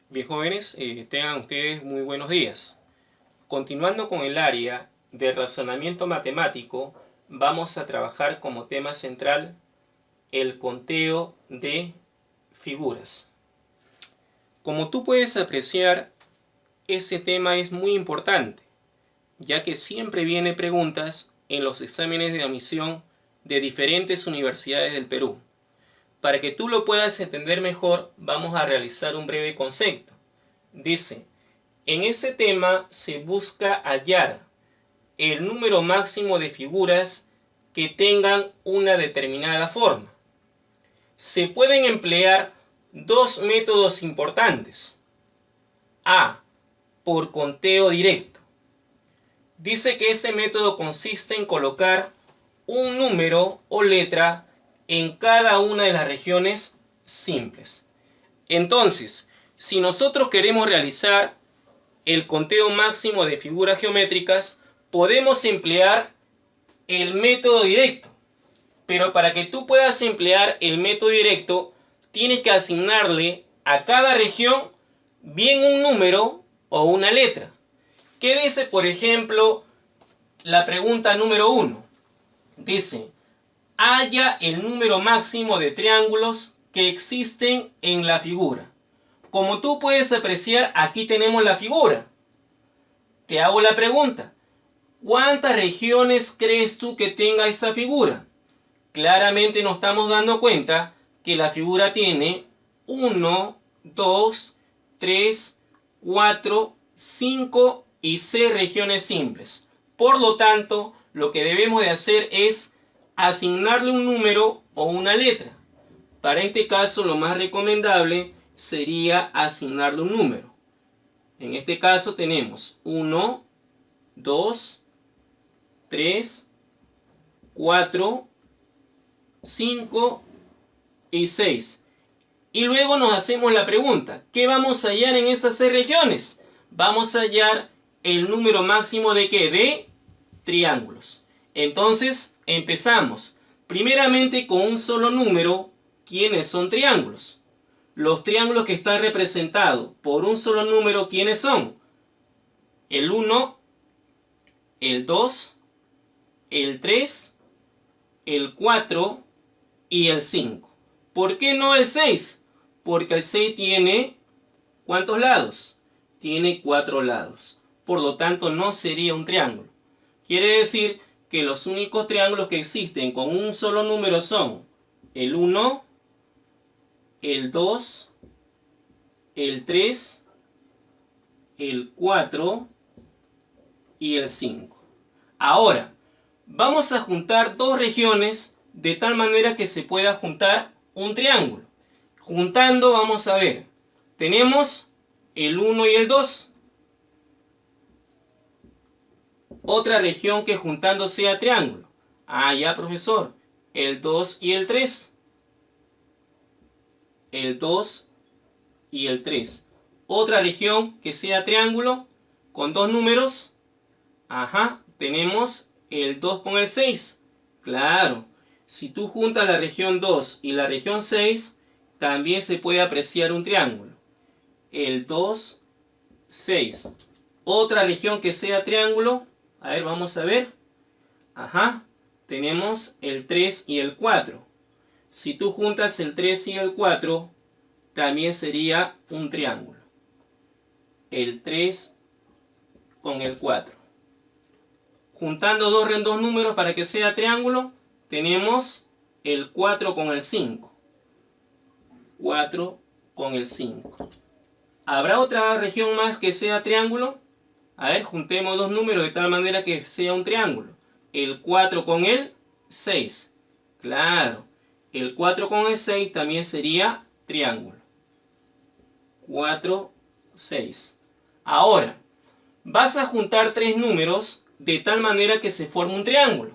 Bien, jóvenes, tengan ustedes muy buenos días. Continuando con el área de razonamiento matemático, vamos a trabajar como tema central el conteo de figuras. Como tú puedes apreciar, ese tema es muy importante, ya que siempre viene preguntas en los exámenes de admisión de diferentes universidades del Perú. Para que tú lo puedas entender mejor, vamos a realizar un breve concepto. Dice: en ese tema se busca hallar el número máximo de figuras que tengan una determinada forma. Se pueden emplear dos métodos importantes. A. Por conteo directo. Dice que ese método consiste en colocar un número o letra en cada una de las regiones simples. Entonces, si nosotros queremos realizar el conteo máximo de figuras geométricas, podemos emplear el método directo. Pero para que tú puedas emplear el método directo, tienes que asignarle a cada región bien un número o una letra. ¿Qué dice, por ejemplo, la pregunta número 1? Dice: halla el número máximo de triángulos que existen en la figura. Como tú puedes apreciar, aquí tenemos la figura. Te hago la pregunta: ¿cuántas regiones crees tú que tenga esa figura? Claramente nos estamos dando cuenta que la figura tiene 1, 2, 3, 4, 5 y 6 regiones simples. Por lo tanto, lo que debemos de hacer es asignarle un número o una letra. Para este caso, lo más recomendable sería asignarle un número. En este caso tenemos 1, 2, 3, 4, 5 y 6. Y luego nos hacemos la pregunta: ¿qué vamos a hallar en esas 6 regiones? Vamos a hallar el número máximo de ¿qué? De triángulos. Entonces empezamos primeramente con un solo número. ¿Quiénes son triángulos? Los triángulos que están representados por un solo número, ¿quiénes son? El 1, el 2, el 3, el 4 y el 5. ¿Por qué no el 6? Porque el 6 tiene ¿cuántos lados? Tiene 4 lados. Por lo tanto, no sería un triángulo. Quiere decir que los únicos triángulos que existen con un solo número son el 1, el 2, el 3, el 4 y el 5. Ahora, vamos a juntar dos regiones de tal manera que se pueda juntar un triángulo. Juntando, vamos a ver, tenemos el 1 y el 2. Otra región que juntando sea triángulo. Ah, ya, profesor. El 2 y el 3. El 2 y el 3. Otra región que sea triángulo con dos números. Ajá, tenemos el 2 con el 6. Claro, si tú juntas la región 2 y la región 6, también se puede apreciar un triángulo. El 2, 6. Otra región que sea triángulo. A ver, vamos a ver. Ajá, tenemos el 3 y el 4. Si tú juntas el 3 y el 4, también sería un triángulo. El 3 con el 4. Juntando dos números para que sea triángulo, tenemos el 4 con el 5. 4 con el 5. ¿Habrá otra región más que sea triángulo? A ver, juntemos dos números de tal manera que sea un triángulo. El 4 con el 6. Claro, el 4 con el 6 también sería triángulo. 4, 6. Ahora, vas a juntar tres números de tal manera que se forme un triángulo.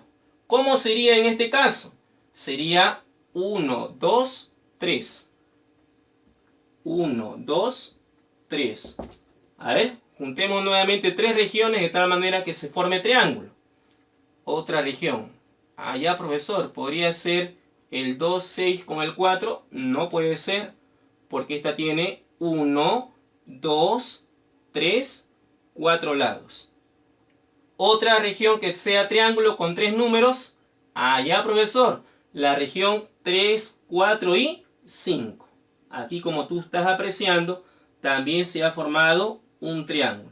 ¿Cómo sería en este caso? Sería 1, 2, 3. 1, 2, 3. A ver, juntemos nuevamente tres regiones de tal manera que se forme triángulo. Otra región. Ah, ya, profesor, podría ser el 2, 6 con el 4. No puede ser, porque esta tiene 1, 2, 3, 4 lados. Otra región que sea triángulo con 3 números. Ya, profesor. La región 3, 4 y 5. Aquí, como tú estás apreciando, también se ha formado un triángulo.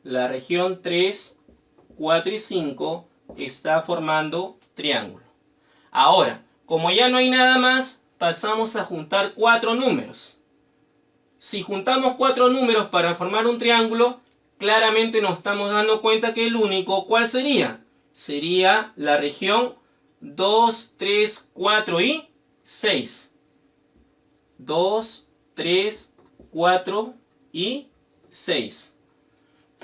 La región 3, 4 y 5 está formando triángulo. Ahora, como ya no hay nada más, pasamos a juntar 4 números. Si juntamos 4 números para formar un triángulo, claramente nos estamos dando cuenta que el único, ¿cuál sería? Sería la región 2, 3, 4 y 6. 2, 3, 4 y 6.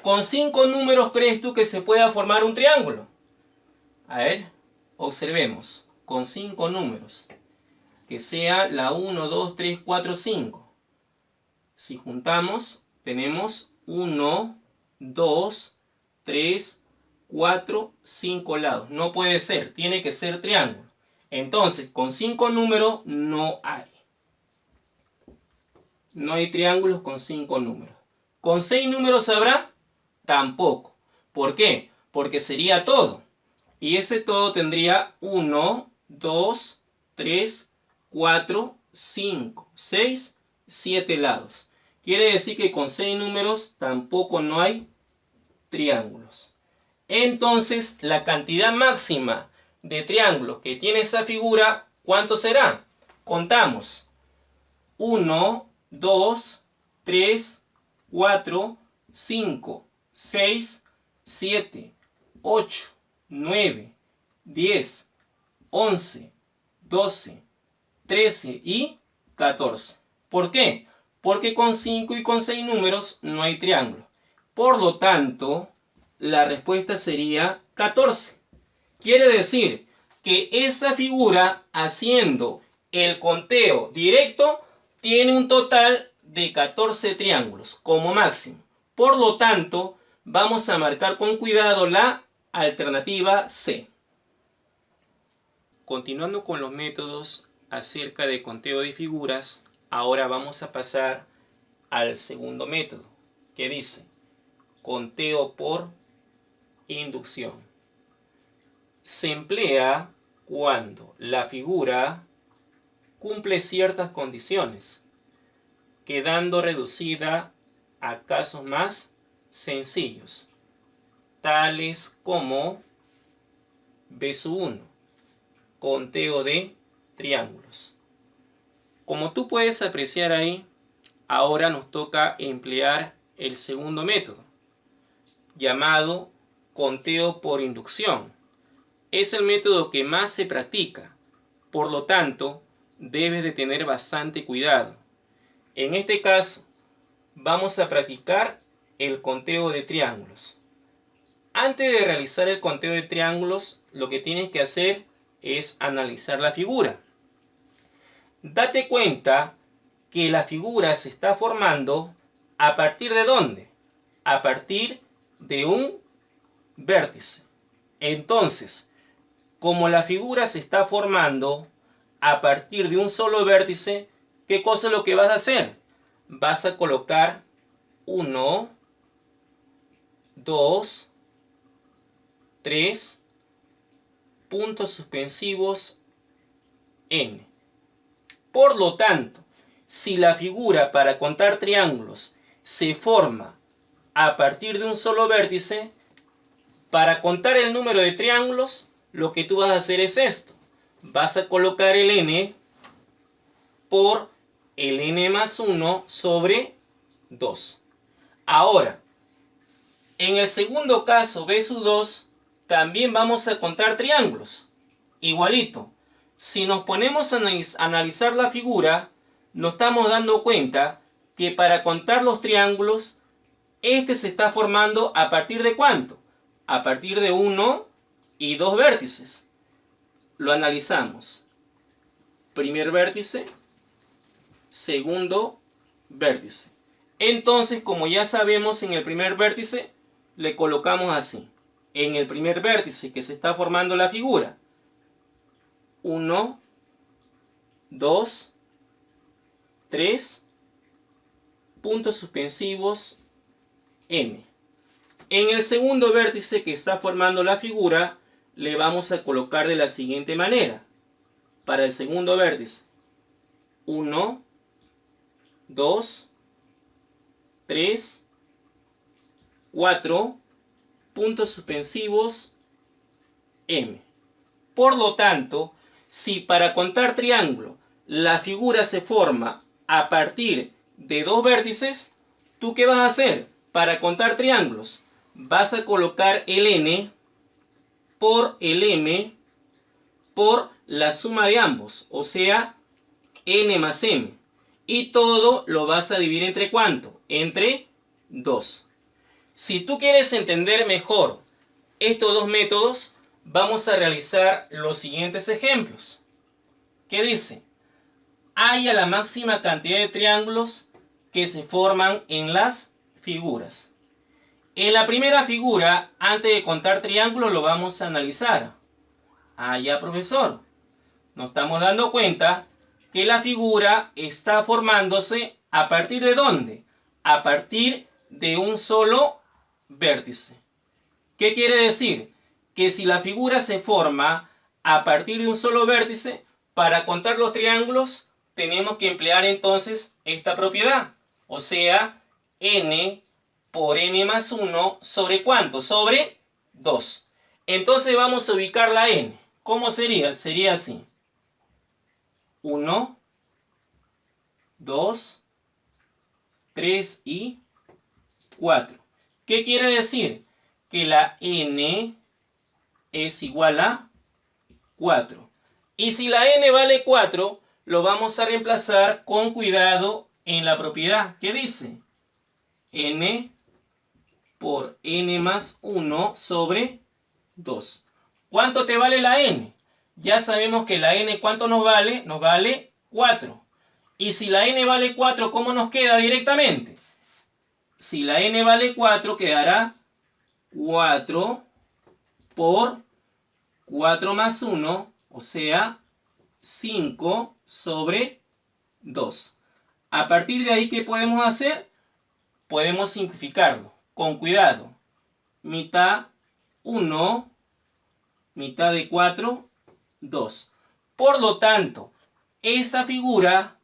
¿Con 5 números crees tú que se pueda formar un triángulo? A ver, observemos. Con 5 números. Que sea la 1, 2, 3, 4, 5. Si juntamos, tenemos 1, 2, 3, 4, 5 lados. No puede ser, tiene que ser triángulo. Entonces, con 5 números no hay. No hay triángulos con 5 números. ¿Con 6 números habrá? Tampoco. ¿Por qué? Porque sería todo. Y ese todo tendría 1, 2, 3, 4, 5, 6, 7 lados. Quiere decir que con 6 números tampoco no hay triángulos. Entonces, la cantidad máxima de triángulos que tiene esa figura, ¿cuánto será? Contamos. 1, 2, 3, 4, 5, 6, 7, 8, 9, 10, 11, 12, 13 y 14. ¿Por qué? Porque con 5 y con 6 números no hay triángulo. Por lo tanto, la respuesta sería 14. Quiere decir que esa figura, haciendo el conteo directo, tiene un total de 14 triángulos como máximo. Por lo tanto, vamos a marcar con cuidado la alternativa C. Continuando con los métodos acerca de conteo de figuras, ahora vamos a pasar al segundo método, que dice conteo por inducción. Se emplea cuando la figura cumple ciertas condiciones, quedando reducida a casos más sencillos, tales como B1, conteo de triángulos. Como tú puedes apreciar ahí, ahora nos toca emplear el segundo método, llamado conteo por inducción. Es el método que más se practica, por lo tanto, debes de tener bastante cuidado. En este caso, vamos a practicar el conteo de triángulos. Antes de realizar el conteo de triángulos, lo que tienes que hacer es analizar la figura. Date cuenta que la figura se está formando ¿a partir de dónde? A partir de un vértice. Entonces, como la figura se está formando a partir de un solo vértice, ¿qué cosa es lo que vas a hacer? Vas a colocar 1, 2, 3 puntos suspensivos N. Por lo tanto, si la figura para contar triángulos se forma a partir de un solo vértice, para contar el número de triángulos, lo que tú vas a hacer es esto. Vas a colocar el n por el n más 1 sobre 2. Ahora, en el segundo caso, B2, también vamos a contar triángulos. Igualito. Si nos ponemos a analizar la figura, nos estamos dando cuenta que para contar los triángulos, este se está formando ¿a partir de cuánto? A partir de 1 y 2 vértices. Lo analizamos. Primer vértice, segundo vértice. Entonces, como ya sabemos, en el primer vértice le colocamos así. En el primer vértice que se está formando la figura, 1, 2, 3, puntos suspensivos M. En el segundo vértice que está formando la figura, le vamos a colocar de la siguiente manera. Para el segundo vértice, 1, 2, 3, 4 puntos suspensivos M. Por lo tanto, si para contar triángulo la figura se forma a partir de dos vértices, ¿tú qué vas a hacer? Para contar triángulos, vas a colocar el n por el m por la suma de ambos, o sea, n más m. Y todo lo vas a dividir entre ¿cuánto? Entre 2. Si tú quieres entender mejor estos dos métodos, vamos a realizar los siguientes ejemplos. ¿Qué dice? Halla la máxima cantidad de triángulos que se forman en las figuras. En la primera figura, antes de contar triángulos, lo vamos a analizar. Ya, profesor. Nos estamos dando cuenta que la figura está formándose ¿a partir de dónde? A partir de un solo vértice. ¿Qué quiere decir? Que si la figura se forma a partir de un solo vértice, para contar los triángulos tenemos que emplear entonces esta propiedad. O sea, n por n más 1 sobre ¿cuánto? Sobre 2. Entonces vamos a ubicar la n. ¿Cómo sería? Sería así. 1, 2, 3 y 4. ¿Qué quiere decir? Que la n es igual a 4. Y si la n vale 4, lo vamos a reemplazar con cuidado en la propiedad. ¿Qué dice? N por n más 1 sobre 2. ¿Cuánto te vale la n? Ya sabemos que la n, ¿cuánto nos vale? Nos vale 4. Y si la n vale 4, ¿cómo nos queda directamente? Si la n vale 4, quedará 4 por 4 más 1, o sea, 5 sobre 2. A partir de ahí, ¿qué podemos hacer? Podemos simplificarlo. Con cuidado. Mitad 1, mitad de 4, 2. Por lo tanto, esa figura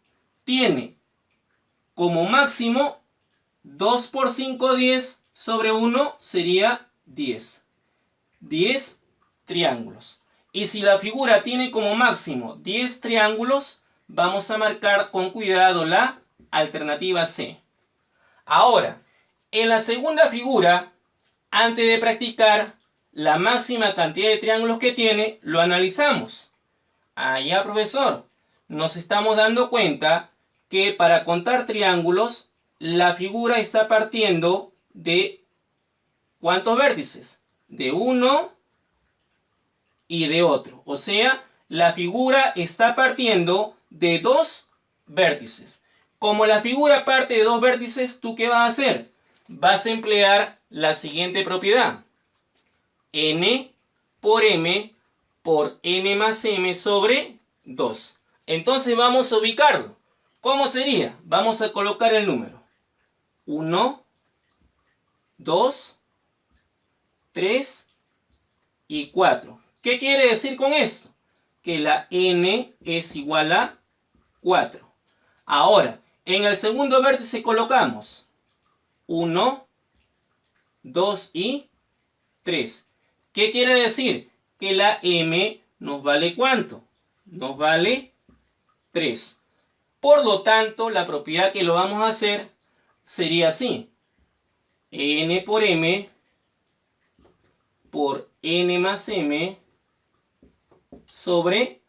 tiene como máximo 2 por 5, 10 sobre 1 sería 10. 10 triángulos. Y si la figura tiene como máximo 10 triángulos, vamos a marcar con cuidado la alternativa C. Ahora, en la segunda figura, antes de practicar la máxima cantidad de triángulos que tiene, lo analizamos. Ya, profesor, nos estamos dando cuenta que para contar triángulos, la figura está partiendo de ¿cuántos vértices? De uno y de otro. O sea, la figura está partiendo de dos vértices. Como la figura parte de dos vértices, ¿tú qué vas a hacer? Vas a emplear la siguiente propiedad. N por m por n más m sobre 2. Entonces vamos a ubicarlo. ¿Cómo sería? Vamos a colocar el número. 1, 2, 3 y 4. ¿Qué quiere decir con esto? Que la n es igual a 4. Ahora, en el segundo vértice colocamos 1, 2 y 3. ¿Qué quiere decir? Que la m nos vale ¿cuánto? Nos vale 3. Por lo tanto, la propiedad que lo vamos a hacer sería así. N por m por n más m sobre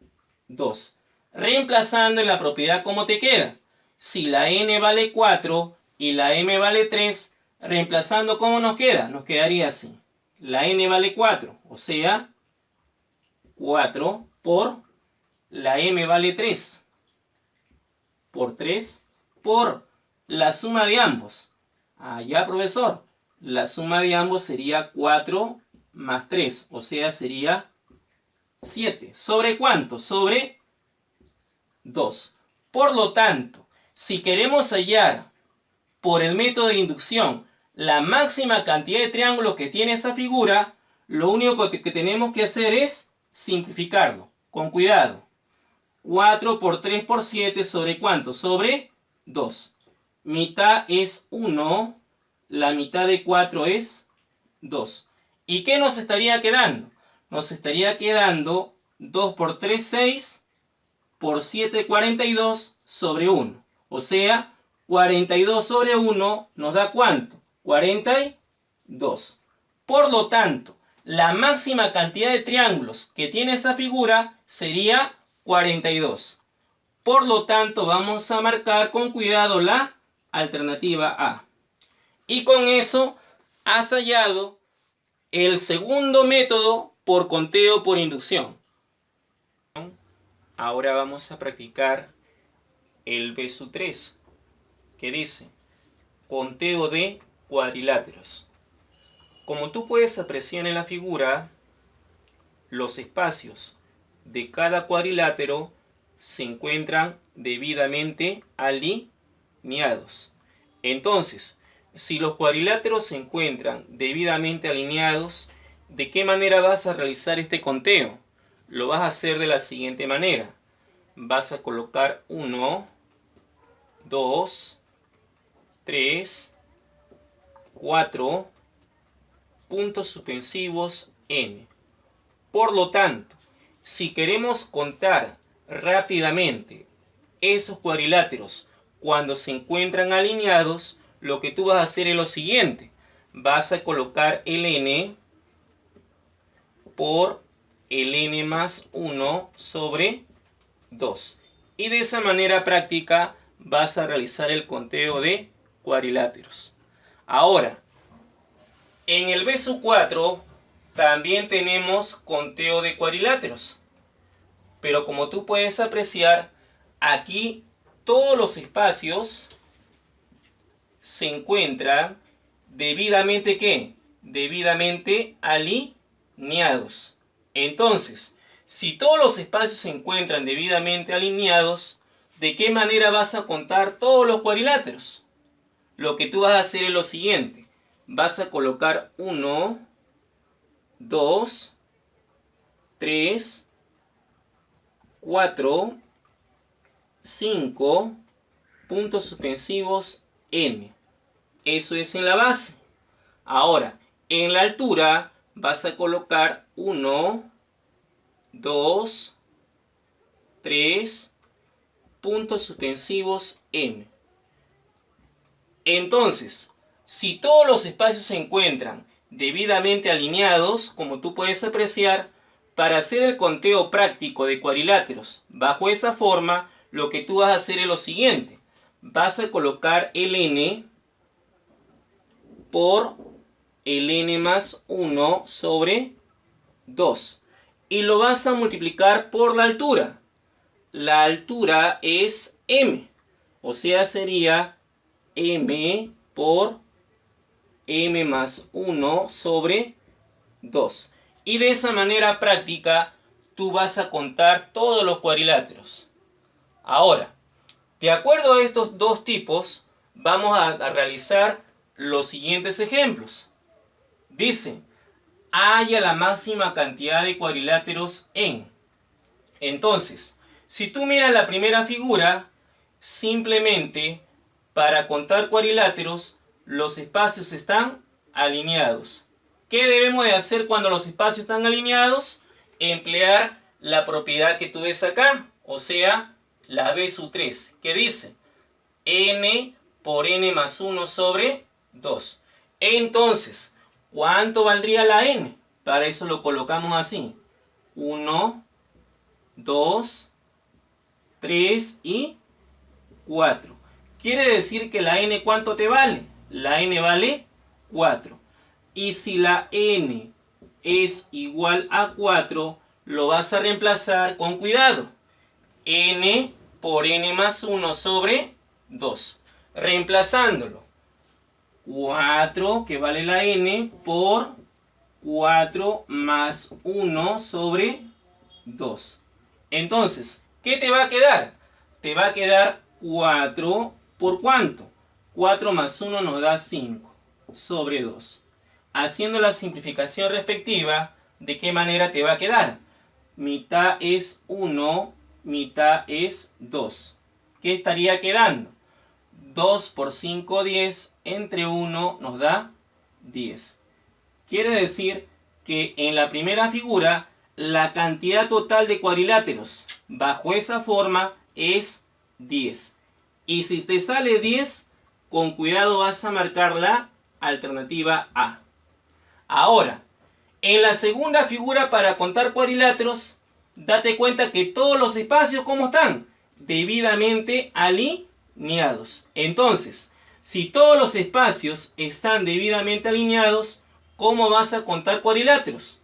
2. Reemplazando en la propiedad, ¿cómo te queda? Si la n vale 4 y la m vale 3, reemplazando, ¿cómo nos queda? Nos quedaría así. La n vale 4, o sea, 4 por la m vale 3. Por 3 por la suma de ambos. Ya, profesor. La suma de ambos sería 4 más 3, o sea, sería 7. ¿Sobre cuánto? Sobre 2. Por lo tanto, si queremos hallar por el método de inducción la máxima cantidad de triángulos que tiene esa figura, lo único que tenemos que hacer es simplificarlo. Con cuidado. 4 por 3 por 7 ¿sobre cuánto? Sobre 2. Mitad es 1. La mitad de 4 es 2. ¿Y qué nos estaría quedando? Nos estaría quedando 2 por 3, 6. Por 7, 42 sobre 1. O sea, 42 sobre 1 nos da ¿cuánto? 42. Por lo tanto, la máxima cantidad de triángulos que tiene esa figura sería 42. Por lo tanto, vamos a marcar con cuidado la alternativa A. Y con eso has hallado el segundo método por conteo por inducción. Ahora vamos a practicar el B3, que dice conteo de cuadriláteros. Como tú puedes apreciar en la figura, los espacios de cada cuadrilátero se encuentran debidamente alineados. Entonces, si los cuadriláteros se encuentran debidamente alineados, ¿de qué manera vas a realizar este conteo? Lo vas a hacer de la siguiente manera. Vas a colocar 1, 2, 3, 4, puntos suspensivos n. Por lo tanto, si queremos contar rápidamente esos cuadriláteros cuando se encuentran alineados, lo que tú vas a hacer es lo siguiente. Vas a colocar el n por el n más 1 sobre 2. Y de esa manera práctica vas a realizar el conteo de cuadriláteros. Ahora, en el B4 también tenemos conteo de cuadriláteros. Pero como tú puedes apreciar, aquí todos los espacios se encuentran debidamente ¿qué? Debidamente alineados. Entonces, si todos los espacios se encuentran debidamente alineados, ¿de qué manera vas a contar todos los cuadriláteros? Lo que tú vas a hacer es lo siguiente. Vas a colocar 1, 2, 3, 4, 5, puntos suspensivos n. Eso es en la base. Ahora, en la altura vas a colocar 1, 2, 3, puntos suspensivos n. Entonces, si todos los espacios se encuentran debidamente alineados, como tú puedes apreciar, para hacer el conteo práctico de cuadriláteros bajo esa forma, lo que tú vas a hacer es lo siguiente. Vas a colocar el n por el n más 1 sobre 2. Y lo vas a multiplicar por la altura. La altura es m. O sea, sería m por m más 1 sobre 2. Y de esa manera práctica tú vas a contar todos los cuadriláteros. Ahora, de acuerdo a estos dos tipos, vamos a realizar los siguientes ejemplos. Dice, haya la máxima cantidad de cuadriláteros en. Entonces, si tú miras la primera figura, simplemente para contar cuadriláteros, los espacios están alineados. ¿Qué debemos de hacer cuando los espacios están alineados? Emplear la propiedad que tú ves acá, o sea, la B3, que dice n por n más 1 sobre 2. Entonces, ¿cuánto valdría la n? Para eso lo colocamos así. 1, 2, 3 y 4. Quiere decir que la n, ¿cuánto te vale? La n vale 4. Y si la n es igual a 4, lo vas a reemplazar con cuidado. N por n más 1 sobre 2. Reemplazándolo. 4, que vale la n, por 4 más 1 sobre 2. Entonces, ¿qué te va a quedar? Te va a quedar 4 por ¿cuánto? 4 más 1 nos da 5 sobre 2. Haciendo la simplificación respectiva, ¿de qué manera te va a quedar? Mitad es 1, mitad es 2. ¿Qué estaría quedando? 2 por 5, 10, entre 1 nos da 10. Quiere decir que en la primera figura la cantidad total de cuadriláteros bajo esa forma es 10. Y si te sale 10, con cuidado vas a marcar la alternativa A. Ahora, en la segunda figura para contar cuadriláteros, date cuenta que todos los espacios, ¿cómo están? Debidamente alineados. Entonces, si todos los espacios están debidamente alineados, ¿cómo vas a contar cuadriláteros?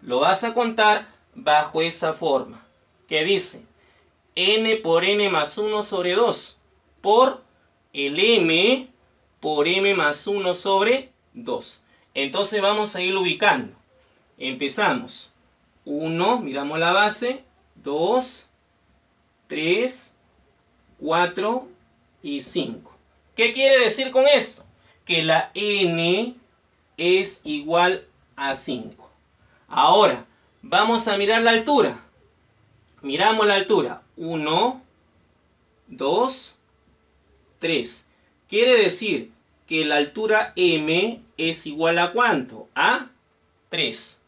Lo vas a contar bajo esa forma, que dice n por n más 1 sobre 2 por el m por m más 1 sobre 2. Entonces vamos a ir ubicando. Empezamos. 1, miramos la base, 2, 3, 4 y 5. ¿Qué quiere decir con esto? Que la n es igual a 5. Ahora, vamos a mirar la altura. Miramos la altura. 1, 2, 3. Quiere decir que la altura m es igual a ¿cuánto? A 3.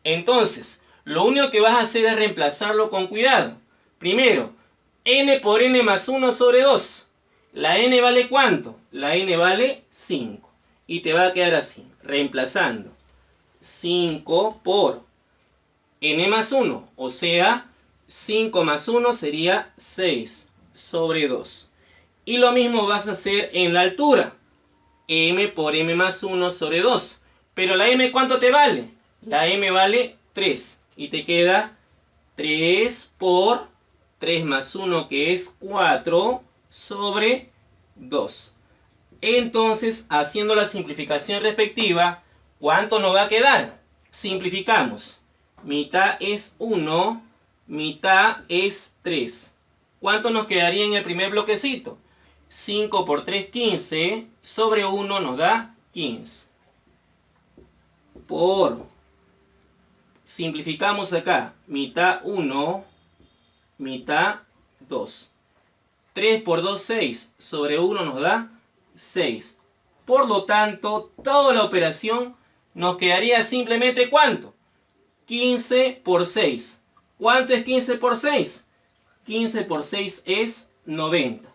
Entonces, lo único que vas a hacer es reemplazarlo con cuidado. Primero, n por n más 1 sobre 2. La n vale ¿cuánto? La n vale 5. Y te va a quedar así, reemplazando 5 por n más 1. O sea, 5 más 1 sería 6 sobre 2. Y lo mismo vas a hacer en la altura. M por m más 1 sobre 2. Pero la m ¿cuánto te vale? La m vale 3. Y te queda 3 por 3 más 1 que es 4 sobre 2. Entonces, haciendo la simplificación respectiva, ¿cuánto nos va a quedar? Simplificamos. Mitad es 1, mitad es 3. ¿Cuánto nos quedaría en el primer bloquecito? 5 por 3, 15, sobre 1 nos da 15. Simplificamos acá, mitad 1, mitad 2. 3 por 2, 6, sobre 1 nos da 6. Por lo tanto, toda la operación nos quedaría simplemente ¿cuánto? 15 por 6. ¿Cuánto es 15 por 6? 15 por 6 es 90.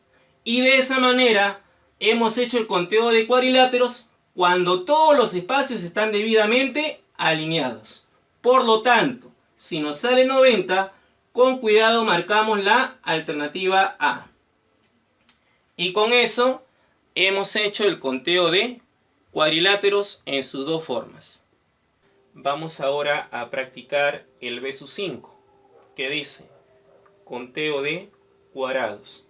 Y de esa manera hemos hecho el conteo de cuadriláteros cuando todos los espacios están debidamente alineados. Por lo tanto, si nos sale 90, con cuidado marcamos la alternativa A. Y con eso hemos hecho el conteo de cuadriláteros en sus dos formas. Vamos ahora a practicar el B5, que dice conteo de cuadrados.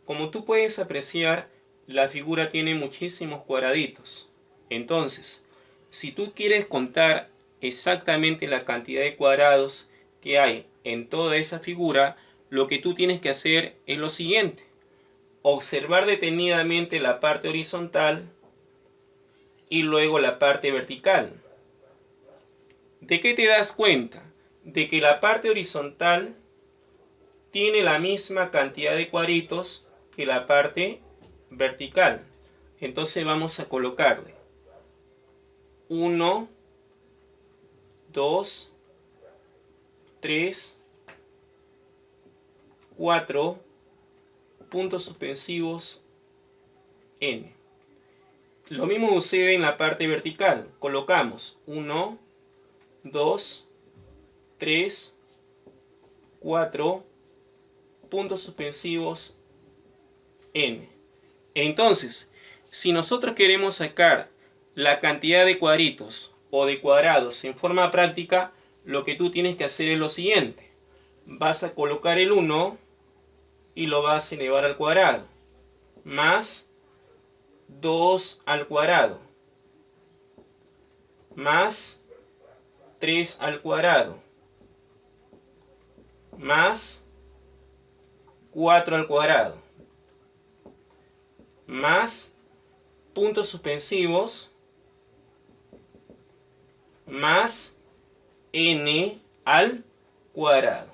Como tú puedes apreciar, la figura tiene muchísimos cuadraditos. Entonces, si tú quieres contar exactamente la cantidad de cuadrados que hay en toda esa figura, lo que tú tienes que hacer es lo siguiente. Observar detenidamente la parte horizontal y luego la parte vertical. ¿De qué te das cuenta? De que la parte horizontal tiene la misma cantidad de cuadritos que la parte vertical. Entonces vamos a colocarle 1, 2, 3, 4, puntos suspensivos n. Lo mismo sucede en la parte vertical. Colocamos 1, 2, 3, 4, puntos suspensivos n. Entonces, si nosotros queremos sacar la cantidad de cuadritos o de cuadrados en forma práctica, lo que tú tienes que hacer es lo siguiente. Vas a colocar el 1 y lo vas a elevar al cuadrado, más 2 al cuadrado, más 3 al cuadrado, más 4 al cuadrado, más puntos suspensivos más n al cuadrado.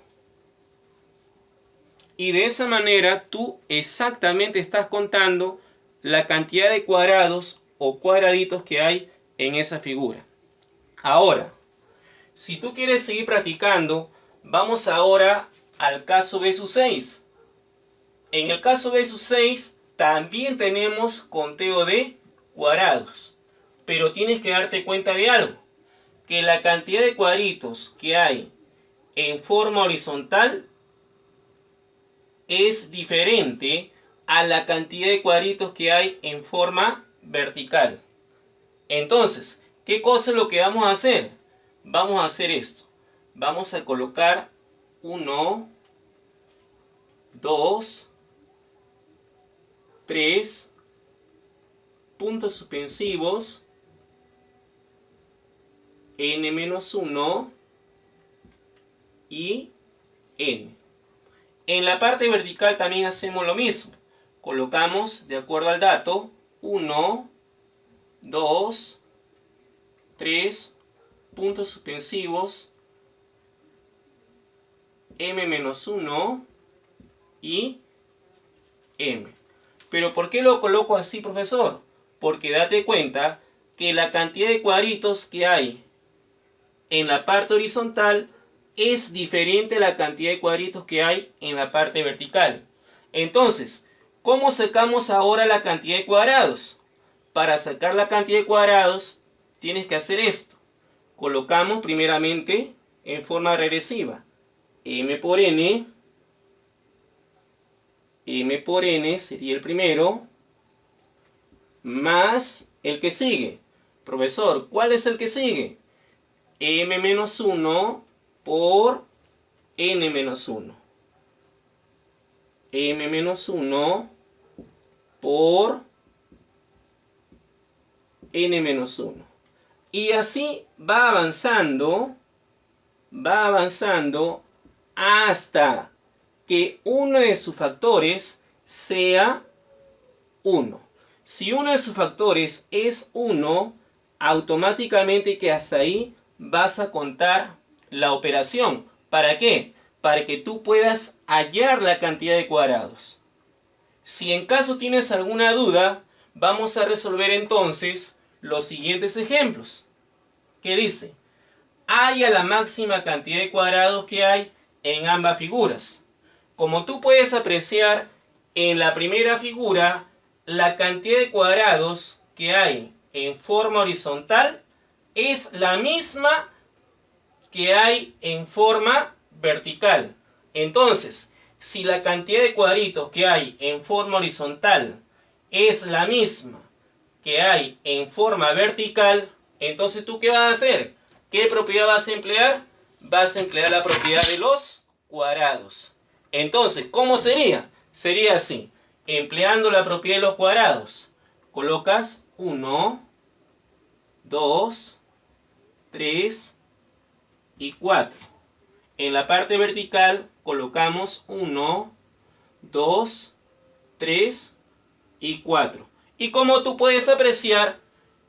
Y de esa manera tú exactamente estás contando la cantidad de cuadrados o cuadraditos que hay en esa figura. Ahora, si tú quieres seguir practicando, vamos ahora al caso B sub 6. En el caso B sub 6 también tenemos conteo de cuadrados, pero tienes que darte cuenta de algo, que la cantidad de cuadritos que hay en forma horizontal es diferente a la cantidad de cuadritos que hay en forma vertical. Entonces, ¿qué cosa es lo que vamos a hacer? Vamos a hacer esto. Vamos a colocar 1, 2, 3 puntos suspensivos, n-1 y n. En la parte vertical también hacemos lo mismo. Colocamos, de acuerdo al dato, 1, 2, 3 puntos suspensivos, m-1 y m. ¿Pero por qué lo coloco así, profesor? Porque date cuenta que la cantidad de cuadritos que hay en la parte horizontal es diferente a la cantidad de cuadritos que hay en la parte vertical. Entonces, ¿cómo sacamos ahora la cantidad de cuadrados? Para sacar la cantidad de cuadrados, tienes que hacer esto. Colocamos primeramente en forma regresiva m por n sería el primero, más el que sigue. Profesor, ¿cuál es el que sigue? m-1 por n-1. m-1 por n-1. Y así va avanzando hasta que uno de sus factores sea 1. Si uno de sus factores es 1, automáticamente que hasta ahí vas a contar la operación. ¿Para qué? Para que tú puedas hallar la cantidad de cuadrados. Si en caso tienes alguna duda, vamos a resolver entonces los siguientes ejemplos. ¿Qué dice? Halla la máxima cantidad de cuadrados que hay en ambas figuras. Como tú puedes apreciar, en la primera figura, la cantidad de cuadrados que hay en forma horizontal es la misma que hay en forma vertical. Entonces, si la cantidad de cuadritos que hay en forma horizontal es la misma que hay en forma vertical, entonces ¿tú qué vas a hacer? ¿Qué propiedad vas a emplear? Vas a emplear la propiedad de los cuadrados. Entonces, ¿cómo sería? Sería así. Empleando la propiedad de los cuadrados, colocas 1, 2, 3 y 4. En la parte vertical colocamos 1, 2, 3 y 4. Y como tú puedes apreciar,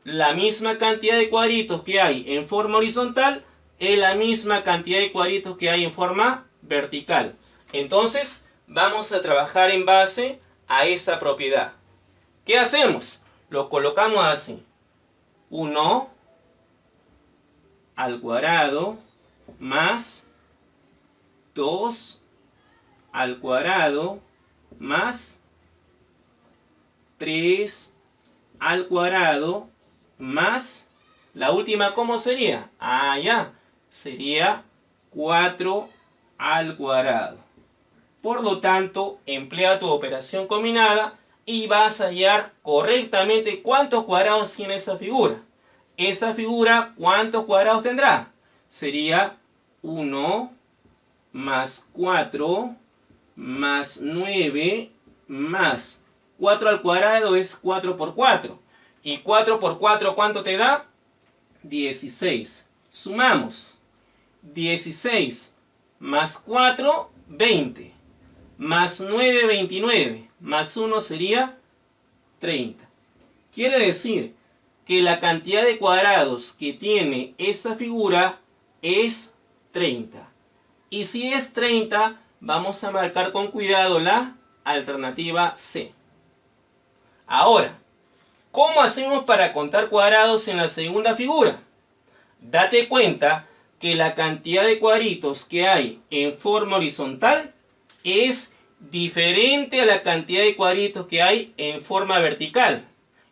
la misma cantidad de cuadritos que hay en forma horizontal es la misma cantidad de cuadritos que hay en forma vertical. Entonces, vamos a trabajar en base a esa propiedad. ¿Qué hacemos? Lo colocamos así. 1 al cuadrado más 2 al cuadrado más 3 al cuadrado más la última, ¿cómo sería? Ya, sería 4 al cuadrado. Por lo tanto, emplea tu operación combinada y vas a hallar correctamente cuántos cuadrados tiene esa figura. Esa figura, ¿cuántos cuadrados tendrá? Sería 1 más 4 más 9 más 4 al cuadrado es 4 por 4. ¿Y 4 por 4 cuánto te da? 16. Sumamos. 16 más 4, 20. Más 9, 29. Más 1 sería 30. Quiere decir que la cantidad de cuadrados que tiene esa figura es 30. Y si es 30, vamos a marcar con cuidado la alternativa C. Ahora, ¿cómo hacemos para contar cuadrados en la segunda figura? Date cuenta que la cantidad de cuadritos que hay en forma horizontal es diferente a la cantidad de cuadritos que hay en forma vertical.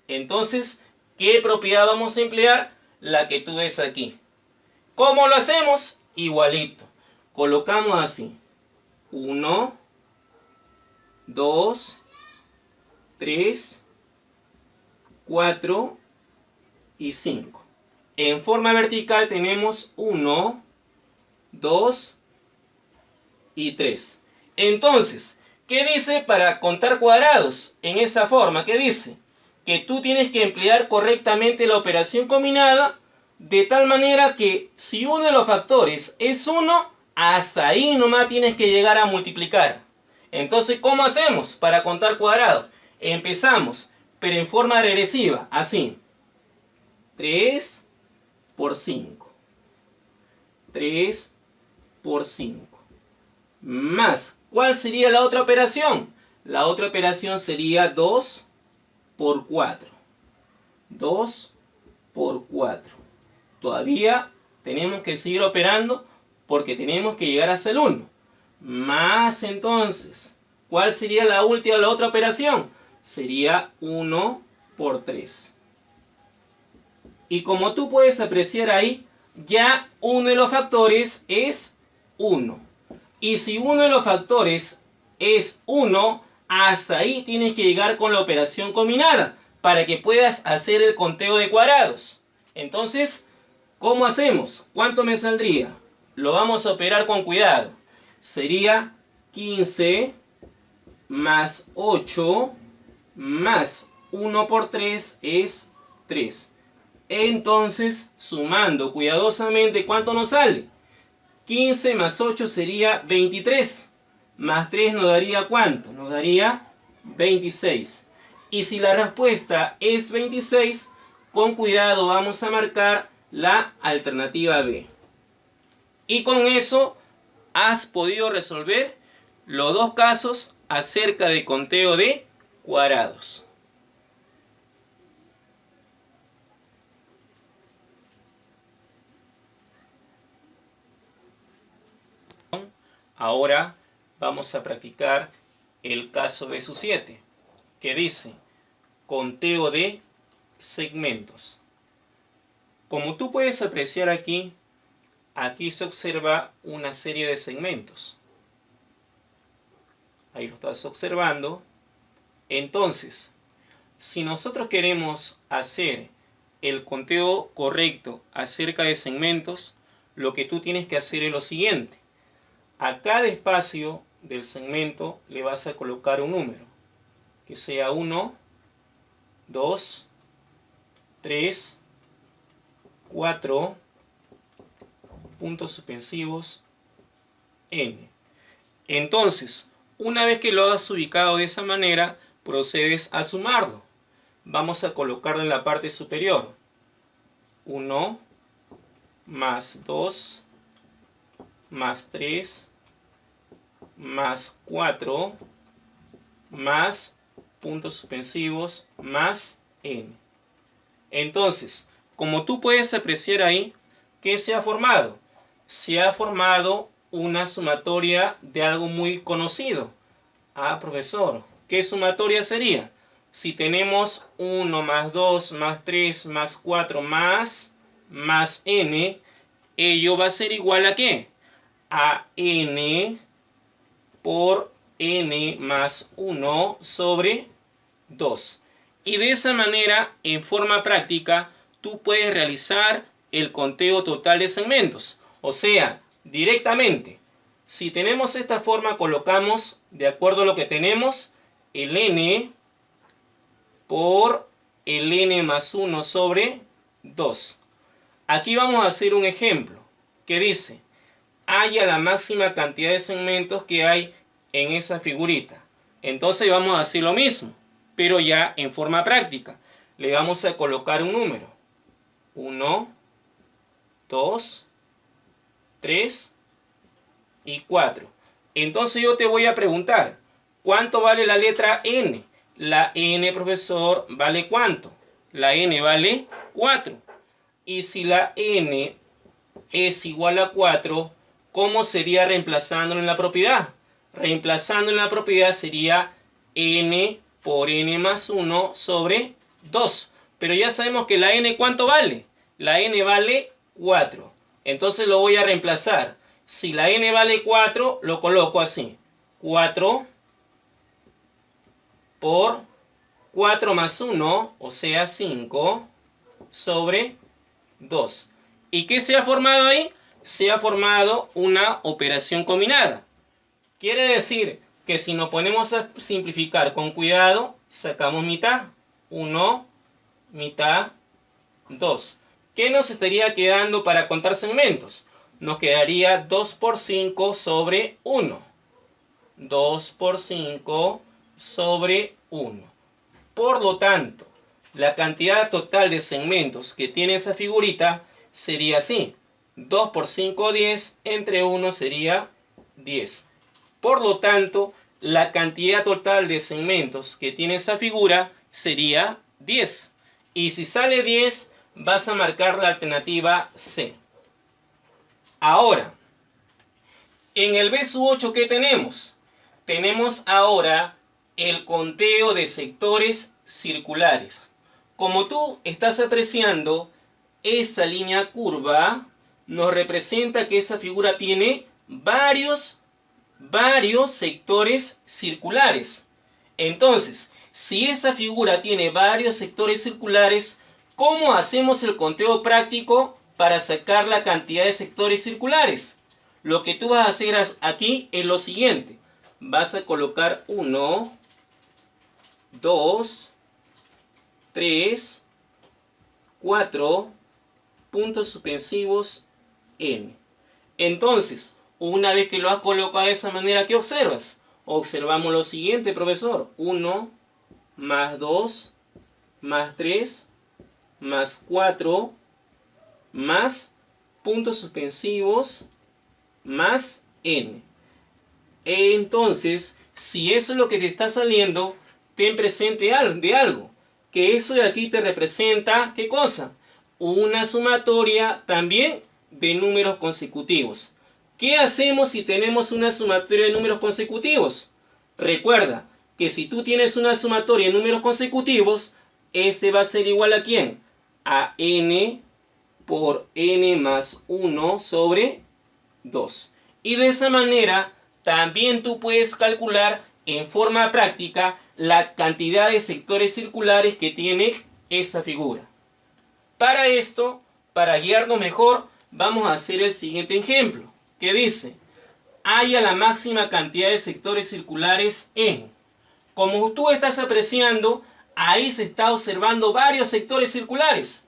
Entonces, ¿qué propiedad vamos a emplear? La que tú ves aquí. ¿Cómo lo hacemos? Igualito. Colocamos así. 1, 2, 3, 4 y 5. En forma vertical tenemos 1, 2 y 3. Entonces, ¿qué dice para contar cuadrados en esa forma? ¿Qué dice? Que tú tienes que emplear correctamente la operación combinada de tal manera que si uno de los factores es 1, hasta ahí nomás tienes que llegar a multiplicar. Entonces, ¿cómo hacemos para contar cuadrados? Empezamos, pero en forma regresiva, así. 3 por 5. 3 por 5. Más, ¿cuál sería la otra operación? La otra operación sería 2 por 4. 2 por 4. Todavía tenemos que seguir operando porque tenemos que llegar hasta el 1. Más entonces, ¿cuál sería la última, la otra operación? Sería 1 por 3. Y como tú puedes apreciar ahí, ya uno de los factores es 1. Y si uno de los factores es 1, hasta ahí tienes que llegar con la operación combinada para que puedas hacer el conteo de cuadrados. Entonces, ¿cómo hacemos? ¿Cuánto me saldría? Lo vamos a operar con cuidado. Sería 15 más 8 más 1 por 3 es 3. Entonces, sumando cuidadosamente, ¿cuánto nos sale? 15 más 8 sería 23. Más 3 nos daría ¿cuánto? Nos daría 26. Y si la respuesta es 26, con cuidado vamos a marcar la alternativa B. Y con eso has podido resolver los dos casos acerca de conteo de cuadrados. Ahora vamos a practicar el caso de su 7, que dice conteo de segmentos. Como tú puedes apreciar aquí, aquí se observa una serie de segmentos. Ahí lo estás observando. Entonces, si nosotros queremos hacer el conteo correcto acerca de segmentos, lo que tú tienes que hacer es lo siguiente. A cada espacio del segmento le vas a colocar un número, que sea 1, 2, 3, 4, puntos suspensivos, n. Entonces, una vez que lo has ubicado de esa manera, procedes a sumarlo. Vamos a colocarlo en la parte superior. 1 más 2 más 3 más 4 más puntos suspensivos más n. Entonces, como tú puedes apreciar ahí, ¿qué se ha formado? Se ha formado una sumatoria de algo muy conocido. Ah, profesor, ¿qué sumatoria sería? Si tenemos 1 más 2 más 3 más 4 más n, ello va a ser igual a ¿qué? A n por n más 1 sobre 2. Y de esa manera, en forma práctica, tú puedes realizar el conteo total de segmentos. O sea, directamente, si tenemos esta forma, colocamos, de acuerdo a lo que tenemos, el n por el n más 1 sobre 2. Aquí vamos a hacer un ejemplo que dice: halla la máxima cantidad de segmentos que hay en esa figurita. Entonces vamos a hacer lo mismo. pero ya en forma práctica. Le vamos a colocar un número. 1, 2, 3 y 4. Entonces yo te voy a preguntar, ¿cuánto vale la letra N? La N, profesor, ¿vale cuánto? La N vale 4. Y si la N es igual a 4, ¿cómo sería reemplazándolo en la propiedad? Reemplazando en la propiedad sería N por N más 1 sobre 2. Pero ya sabemos que la N, ¿cuánto vale? La N vale 4. Entonces lo voy a reemplazar. Si la N vale 4, lo coloco así. 4 por 4 más 1, o sea 5, sobre 2. ¿Y qué se ha formado ahí? Se ha formado una operación combinada. Quiere decir que si nos ponemos a simplificar con cuidado, sacamos mitad. 1, mitad, 2. ¿Qué nos estaría quedando para contar segmentos? Nos quedaría 2 por 5 sobre 1. 2 por 5 sobre 1. Por lo tanto, la cantidad total de segmentos que tiene esa figurita sería así. 2 por 5, 10, entre 1 sería 10. Por lo tanto, la cantidad total de segmentos que tiene esa figura sería 10. Y si sale 10, vas a marcar la alternativa C. Ahora, en el B sub 8, ¿qué tenemos? Tenemos ahora el conteo de sectores circulares. Como tú estás apreciando, esa línea curva nos representa que esa figura tiene varios sectores circulares. Entonces, si esa figura tiene varios sectores circulares, ¿cómo hacemos el conteo práctico para sacar la cantidad de sectores circulares? Lo que tú vas a hacer aquí es lo siguiente. Vas a colocar 1, 2, 3, 4, puntos suspensivos, N. Entonces, una vez que lo has colocado de esa manera, ¿qué observas? Observamos lo siguiente, profesor. 1 más 2 más 3 más 4 más puntos suspensivos más N. Entonces, si eso es lo que te está saliendo, ten presente de algo. Que eso de aquí te representa, ¿qué cosa? Una sumatoria también de números consecutivos. ¿Qué hacemos si tenemos una sumatoria de números consecutivos? Recuerda que si tú tienes una sumatoria de números consecutivos, este va a ser igual a ¿quién? A n por n más 1 sobre 2. Y de esa manera, también tú puedes calcular en forma práctica la cantidad de sectores circulares que tiene esa figura. Para esto, para guiarnos mejor, vamos a hacer el siguiente ejemplo, que dice: haya la máxima cantidad de sectores circulares en. Como tú estás apreciando, ahí se está observando varios sectores circulares.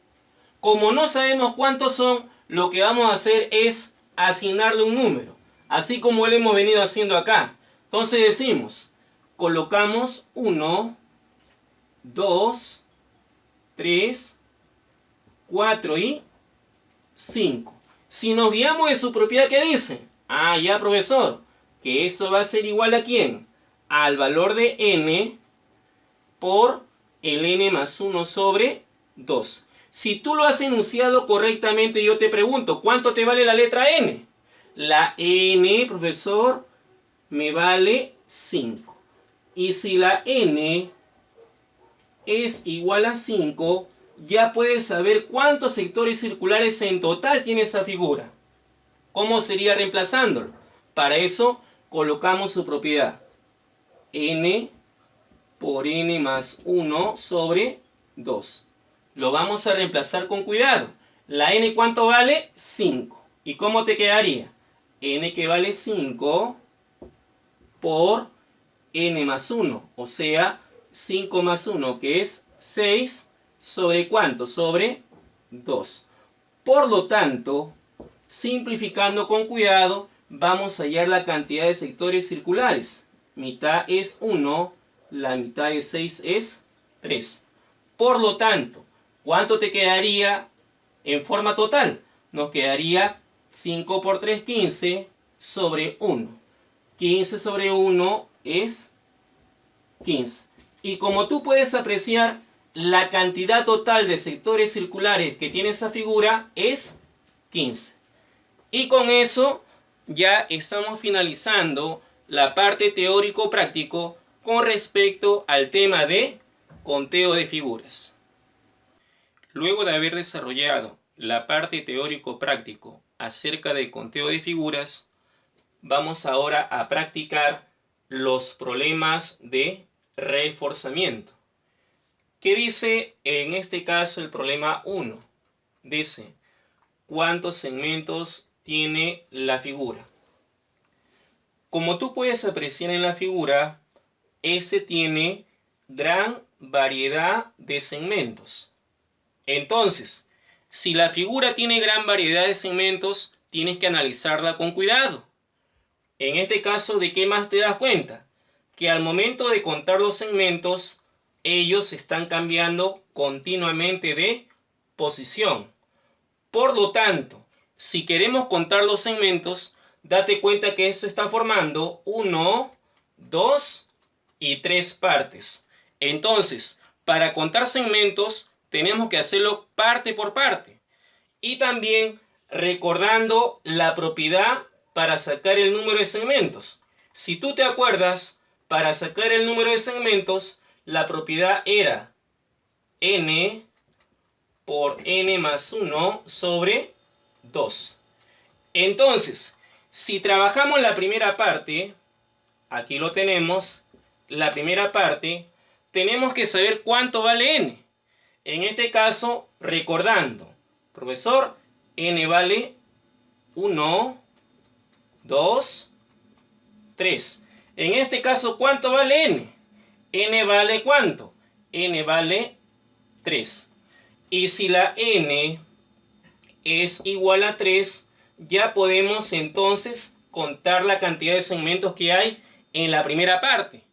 Como no sabemos cuántos son, lo que vamos a hacer es asignarle un número, así como lo hemos venido haciendo acá. Entonces decimos, colocamos 1, 2, 3, 4 y 5. Si nos guiamos de su propiedad, ¿qué dice? Ah, ya, profesor, que eso va a ser igual a ¿quién? Al valor de n por el n más 1 sobre 2. Si tú lo has enunciado correctamente, yo te pregunto, ¿cuánto te vale la letra n? La n, profesor, me vale 5. Y si la n es igual a 5, ya puedes saber cuántos sectores circulares en total tiene esa figura. ¿Cómo sería reemplazándolo? Para eso colocamos su propiedad. N por n más 1 sobre 2. Lo vamos a reemplazar con cuidado. La n, ¿cuánto vale? 5. ¿Y cómo te quedaría? N que vale 5 por n más 1. O sea, 5 más 1, que es 6, ¿sobre cuánto? Sobre 2. Por lo tanto, simplificando con cuidado, vamos a hallar la cantidad de sectores circulares. Mitad es 1, La mitad de 6 es 3. Por lo tanto, ¿cuánto te quedaría en forma total? Nos quedaría 5 por 3, 15 sobre 1. 15 sobre 1 es 15. Y como tú puedes apreciar, la cantidad total de sectores circulares que tiene esa figura es 15. Y con eso ya estamos finalizando la parte teórico-práctico con respecto al tema de conteo de figuras. Luego de haber desarrollado la parte teórico-práctico acerca del conteo de figuras, vamos ahora a practicar los problemas de reforzamiento. ¿Qué dice en este caso el problema 1? Dice, ¿cuántos segmentos tiene la figura? Como tú puedes apreciar en la figura, S tiene gran variedad de segmentos. Entonces, si la figura tiene gran variedad de segmentos, tienes que analizarla con cuidado. En este caso, ¿de qué más te das cuenta? Que al momento de contar los segmentos, ellos están cambiando continuamente de posición. Por lo tanto, si queremos contar los segmentos, date cuenta que esto está formando 1, 2 y 3 partes. Entonces, para contar segmentos, tenemos que hacerlo parte por parte. Y también recordando la propiedad para sacar el número de segmentos. Si tú te acuerdas, para sacar el número de segmentos, la propiedad era n por n más 1 sobre 2. Entonces, si trabajamos la primera parte, aquí lo tenemos, la primera parte, tenemos que saber cuánto vale n. En este caso, recordando, profesor, n vale 1, 2, 3. En este caso, ¿cuánto vale n? N vale ¿cuánto? N vale 3. Y si la n es igual a 3, ya podemos entonces contar la cantidad de segmentos que hay en la primera parte.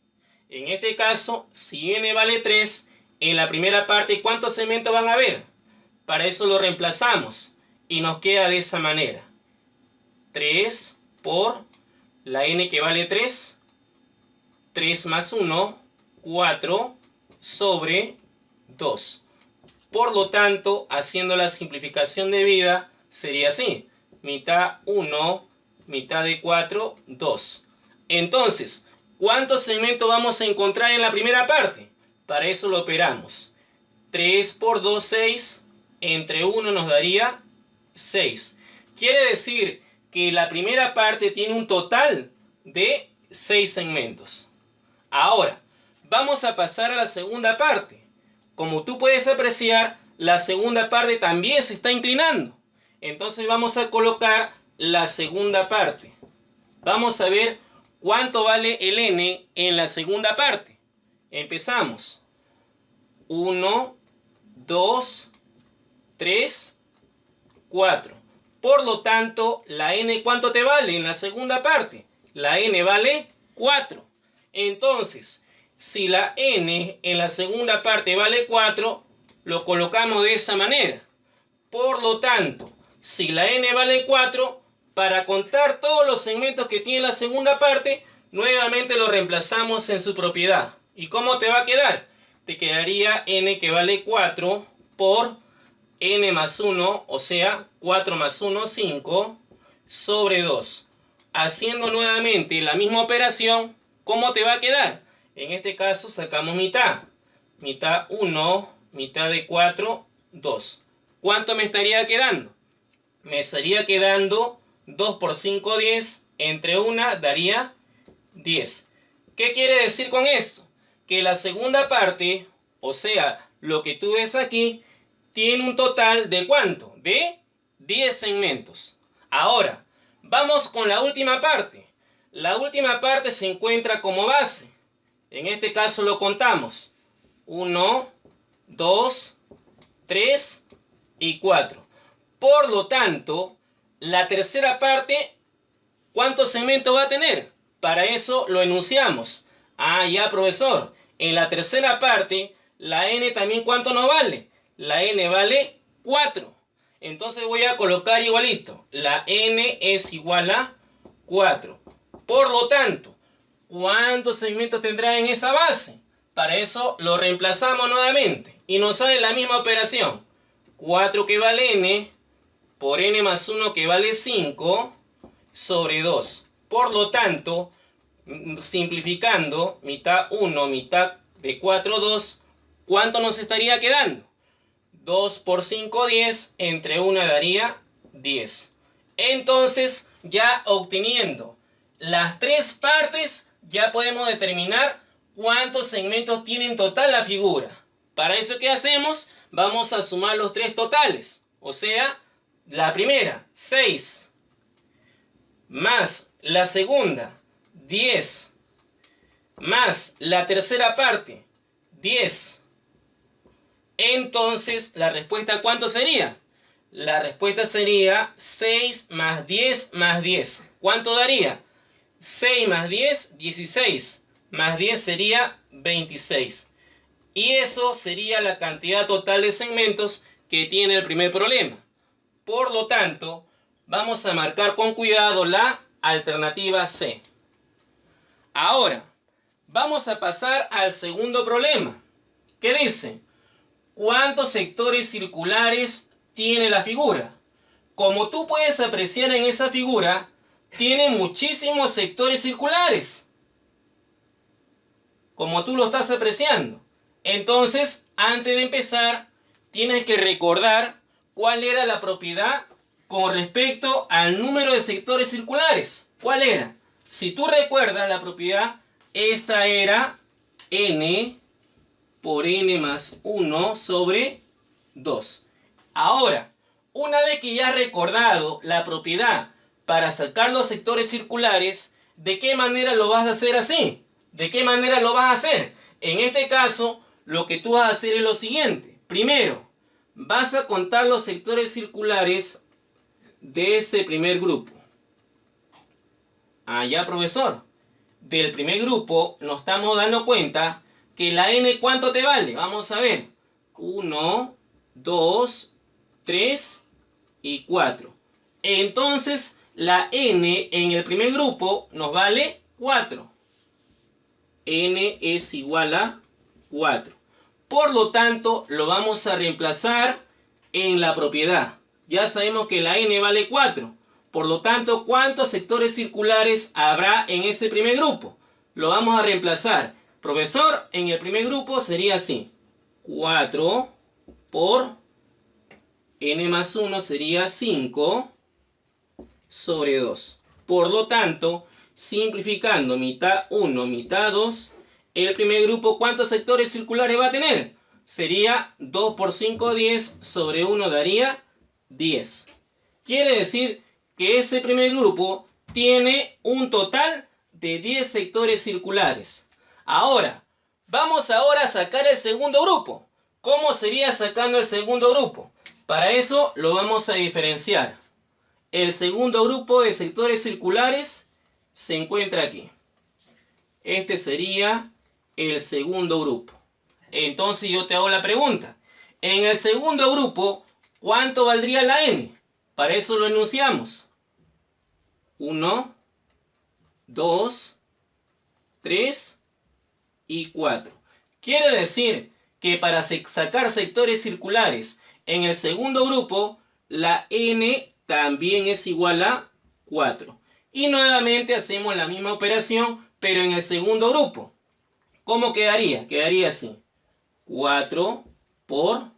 En este caso, si n vale 3, en la primera parte, ¿cuántos segmentos van a haber? Para eso lo reemplazamos y nos queda de esa manera. 3 por la n que vale 3, 3 más 1, 4 sobre 2. Por lo tanto, haciendo la simplificación debida, sería así. Mitad 1, mitad de 4, 2. Entonces, ¿cuántos segmentos vamos a encontrar en la primera parte? Para eso lo operamos. 3 por 2, 6. Entre 1 nos daría 6. Quiere decir que la primera parte tiene un total de 6 segmentos. Ahora, vamos a pasar a la segunda parte. Como tú puedes apreciar, la segunda parte también se está inclinando. Entonces vamos a colocar la segunda parte. Vamos a ver cuánto vale el n en la segunda parte. Empezamos. 1, 2, 3, 4. Por lo tanto, la n ¿cuánto te vale en la segunda parte? La n vale 4. Entonces, si la n en la segunda parte vale 4, lo colocamos de esa manera. Por lo tanto, si la n vale 4, para contar todos los segmentos que tiene la segunda parte, nuevamente lo reemplazamos en su propiedad. ¿Y cómo te va a quedar? Te quedaría n que vale 4 por n más 1, o sea, 4 más 1, 5, sobre 2. Haciendo nuevamente la misma operación, ¿cómo te va a quedar? En este caso sacamos mitad. Mitad 1, mitad de 4, 2. ¿Cuánto me estaría quedando? Me estaría quedando 2 por 5, 10. Entre 1 daría 10. ¿Qué quiere decir con esto? Que la segunda parte, o sea, lo que tú ves aquí, tiene un total de ¿cuánto? De 10 segmentos. Ahora, vamos con la última parte. La última parte se encuentra como base. En este caso lo contamos. 1, 2, 3 y 4. Por lo tanto, la tercera parte, ¿cuántos segmentos va a tener? Para eso lo enunciamos. Ah, ya, profesor. En la tercera parte, la n también, ¿cuánto nos vale? La n vale 4. Entonces voy a colocar igualito. La n es igual a 4. Por lo tanto, ¿cuántos segmentos tendrá en esa base? Para eso lo reemplazamos nuevamente. Y nos sale la misma operación. 4 que vale n por n más 1 que vale 5 sobre 2. Por lo tanto, simplificando, mitad 1, mitad de 4, 2, ¿cuánto nos estaría quedando? 2 por 5, 10, entre 1 daría 10. Entonces, ya obteniendo las tres partes, ya podemos determinar cuántos segmentos tiene en total la figura. Para eso, ¿qué hacemos? Vamos a sumar los tres totales. O sea, la primera, 6, más la segunda, 10, más la tercera parte, 10. Entonces, ¿la respuesta cuánto sería? La respuesta sería 6 más 10 más 10. ¿Cuánto daría? 6 más 10, 16. Más 10 sería 26. Y eso sería la cantidad total de segmentos que tiene el primer problema. Por lo tanto, vamos a marcar con cuidado la alternativa C. Ahora, vamos a pasar al segundo problema. ¿Qué dice? ¿Cuántos sectores circulares tiene la figura? Como tú puedes apreciar en esa figura, tiene muchísimos sectores circulares. Como tú lo estás apreciando. Entonces, antes de empezar, tienes que recordar cuál era la propiedad con respecto al número de sectores circulares. ¿Cuál era? Si tú recuerdas la propiedad, esta era n por n más 1 sobre 2. Ahora, una vez que ya has recordado la propiedad para sacar los sectores circulares, ¿de qué manera lo vas a hacer así? ¿De qué manera lo vas a hacer? En este caso, lo que tú vas a hacer es lo siguiente. Primero, vas a contar los sectores circulares de ese primer grupo. Ya, profesor. Del primer grupo nos estamos dando cuenta que la n, ¿cuánto te vale? Vamos a ver. 1, 2, 3 y 4. Entonces, la n en el primer grupo nos vale 4. N es igual a 4. Por lo tanto, lo vamos a reemplazar en la propiedad. Ya sabemos que la n vale 4. Por lo tanto, ¿cuántos sectores circulares habrá en ese primer grupo? Lo vamos a reemplazar. Profesor, en el primer grupo sería así. 4 por n más 1 sería 5 sobre 2. Por lo tanto, simplificando mitad 1, mitad 2, el primer grupo, ¿cuántos sectores circulares va a tener? Sería 2 por 5, 10 sobre 1 daría 10. Quiere decir que ese primer grupo tiene un total de 10 sectores circulares. Ahora, vamos a sacar el segundo grupo. ¿Cómo sería sacando el segundo grupo? Para eso lo vamos a diferenciar. El segundo grupo de sectores circulares se encuentra aquí. Este sería el segundo grupo. Entonces yo te hago la pregunta. En el segundo grupo, ¿cuánto valdría la n? Para eso lo enunciamos. 1, 2, 3 y 4. Quiere decir que para sacar sectores circulares en el segundo grupo, la n también es igual a 4. Y nuevamente hacemos la misma operación, pero en el segundo grupo. ¿Cómo quedaría? Quedaría así. 4 por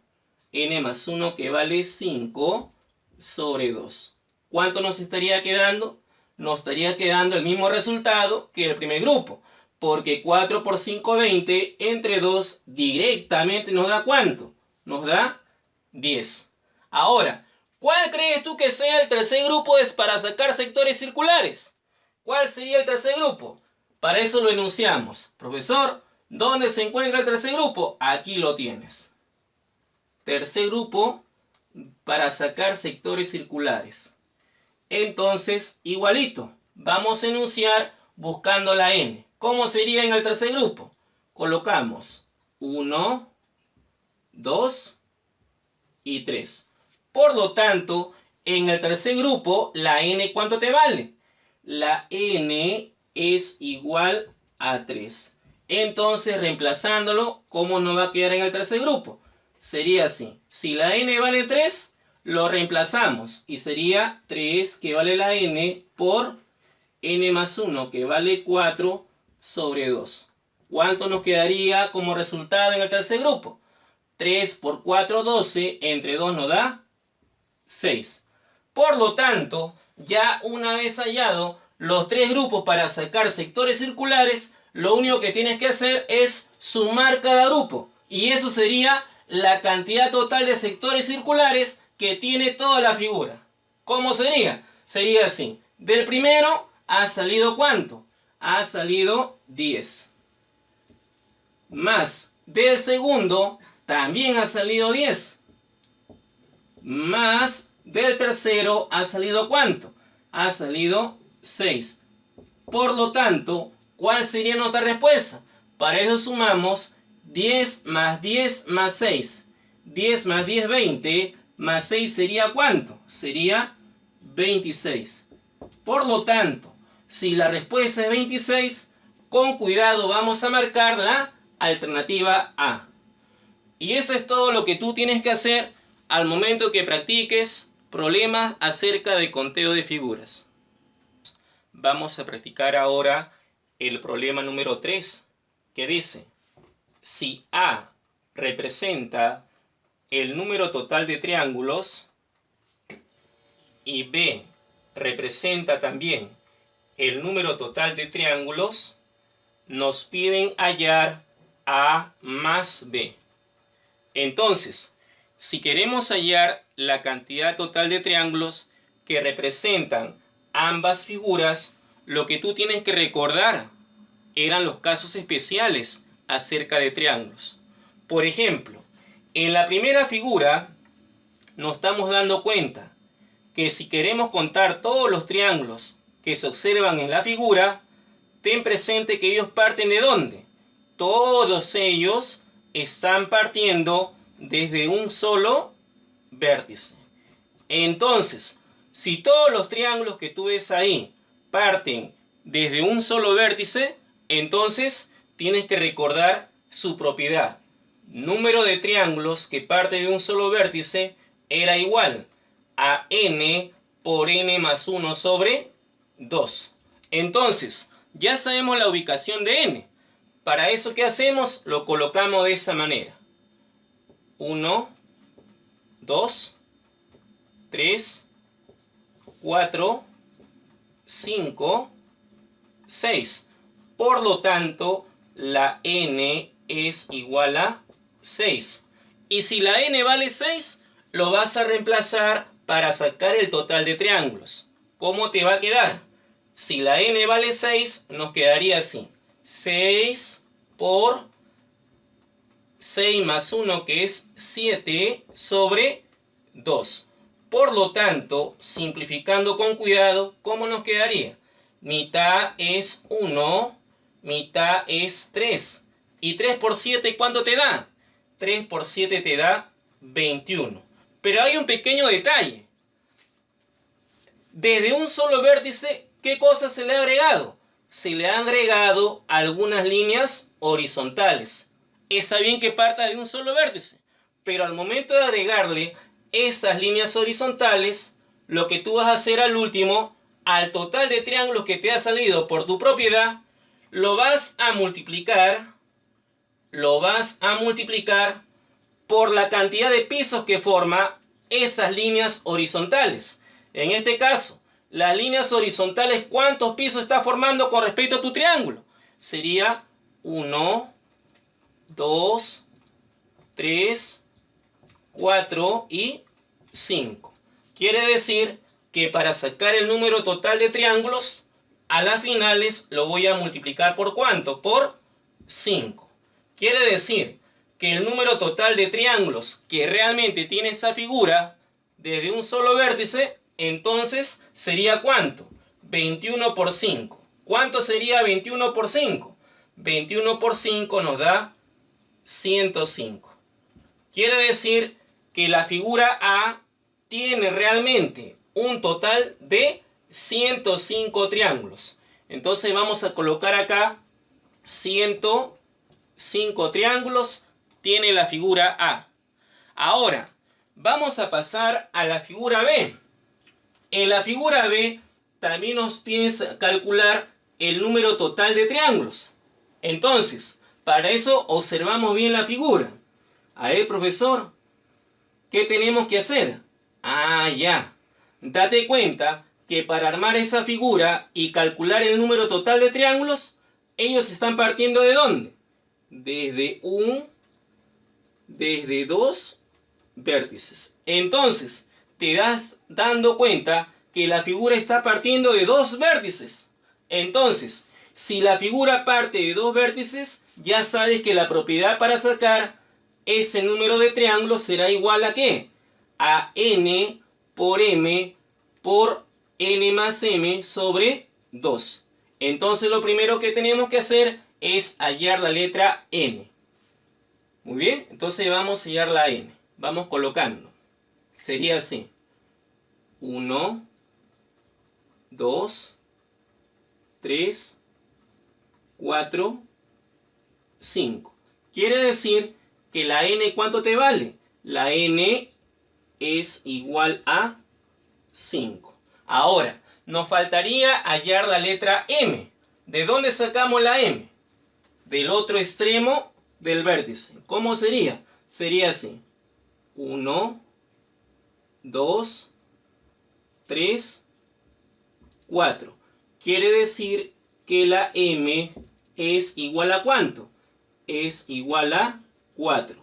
n más 1 que vale 5 sobre 2. ¿Cuánto nos estaría quedando? Nos estaría quedando el mismo resultado que el primer grupo. Porque 4 por 5, 20, entre 2 directamente nos da ¿cuánto? Nos da 10. Ahora, ¿cuál crees tú que sea el tercer grupo para sacar sectores circulares? ¿Cuál sería el tercer grupo? Para eso lo enunciamos. Profesor, ¿dónde se encuentra el tercer grupo? Aquí lo tienes. Tercer grupo para sacar sectores circulares. Entonces, igualito, vamos a enunciar buscando la n. ¿Cómo sería en el tercer grupo? colocamos 1, 2 y 3. Por lo tanto, en el tercer grupo, la n, ¿cuánto te vale? La n es igual a 3. Entonces, reemplazándolo, ¿cómo nos va a quedar en el tercer grupo? Sería así. Si la n vale 3, lo reemplazamos. Y sería 3 que vale la n por n más 1 que vale 4 sobre 2. ¿Cuánto nos quedaría como resultado en el tercer grupo? 3 por 4, 12. Entre 2 nos da 6. Por lo tanto, ya una vez hallado los tres grupos para sacar sectores circulares, lo único que tienes que hacer es sumar cada grupo. Y eso sería la cantidad total de sectores circulares que tiene toda la figura. ¿Cómo sería? Sería así. Del primero ha salido ¿cuánto? Ha salido 10. Más del segundo también ha salido 10. Más del tercero ha salido ¿cuánto? Ha salido 6. Por lo tanto, ¿cuál sería nuestra respuesta? Para eso sumamos 10 más 10 más 6. 10 más 10, 20. Más 6 sería ¿cuánto? Sería 26. Por lo tanto, si la respuesta es 26, con cuidado vamos a marcar la alternativa A. Y eso es todo lo que tú tienes que hacer al momento que practiques problemas acerca de conteo de figuras. Vamos a practicar ahora el problema número 3, que dice: si A representa el número total de triángulos y B representa también el número total de triángulos, nos piden hallar A más B. Entonces, si queremos hallar la cantidad total de triángulos que representan ambas figuras, lo que tú tienes que recordar eran los casos especiales acerca de triángulos. Por ejemplo, en la primera figura nos estamos dando cuenta que si queremos contar todos los triángulos que se observan en la figura, ten presente que ellos parten ¿de dónde? Todos ellos están partiendo desde un solo vértice. Entonces, si todos los triángulos que tú ves ahí parten desde un solo vértice, entonces tienes que recordar su propiedad. Número de triángulos que parte de un solo vértice era igual a n por n más 1 sobre 2. Entonces, ya sabemos la ubicación de n. Para eso, ¿qué hacemos? Lo colocamos de esa manera. 1, 2, 3, 4, 5, 6. Por lo tanto, la n es igual a 6. Y si la n vale 6, lo vas a reemplazar para sacar el total de triángulos. ¿Cómo te va a quedar? Si la n vale 6, nos quedaría así. 6 por 6 más 1, que es 7, sobre 2. Por lo tanto, simplificando con cuidado, ¿cómo nos quedaría? Mitad es 1, mitad es 3. ¿Y 3 por 7 cuánto te da? 3 por 7 te da 21. Pero hay un pequeño detalle. Desde un solo vértice, ¿qué cosa se le ha agregado? Se le han agregado algunas líneas horizontales. Está bien que parta de un solo vértice, pero al momento de agregarle esas líneas horizontales, lo que tú vas a hacer al último, al total de triángulos que te ha salido por tu propiedad, lo vas a multiplicar por la cantidad de pisos que forma esas líneas horizontales. En este caso, las líneas horizontales, ¿cuántos pisos está formando con respecto a tu triángulo? Sería 1, 2, 3, 4 y 5. Quiere decir que para sacar el número total de triángulos, a las finales lo voy a multiplicar ¿por cuánto? Por 5. Quiere decir que el número total de triángulos que realmente tiene esa figura desde un solo vértice, entonces sería ¿cuánto? 21 por 5. ¿Cuánto sería 21 por 5? 21 por 5 nos da 105. Quiere decir que la figura A tiene realmente un total de 105 triángulos. Entonces vamos a colocar acá 105 triángulos tiene la figura A. Ahora, vamos a pasar a la figura B. En la figura B también nos piden calcular el número total de triángulos. Entonces, para eso observamos bien la figura. A ver, profesor, ¿qué tenemos que hacer? Ah, ya. Date cuenta que para armar esa figura y calcular el número total de triángulos, ellos están partiendo ¿de dónde? Desde dos vértices. Entonces, te das dando cuenta que la figura está partiendo de dos vértices. Entonces, si la figura parte de dos vértices, ya sabes que la propiedad para sacar ese número de triángulos será igual a ¿qué? A n por m por n más m sobre 2. Entonces lo primero que tenemos que hacer es hallar la letra n. Muy bien, entonces vamos a hallar la n. Vamos colocando. Sería así. 1, 2, 3, 4, 5. Quiere decir que la n, ¿cuánto te vale? La n es igual a 5. Ahora, nos faltaría hallar la letra m. ¿De dónde sacamos la m? Del otro extremo del vértice. ¿Cómo sería? Sería así. 1, 2, 3, 4. Quiere decir que la m es igual a ¿cuánto? Es igual a 4.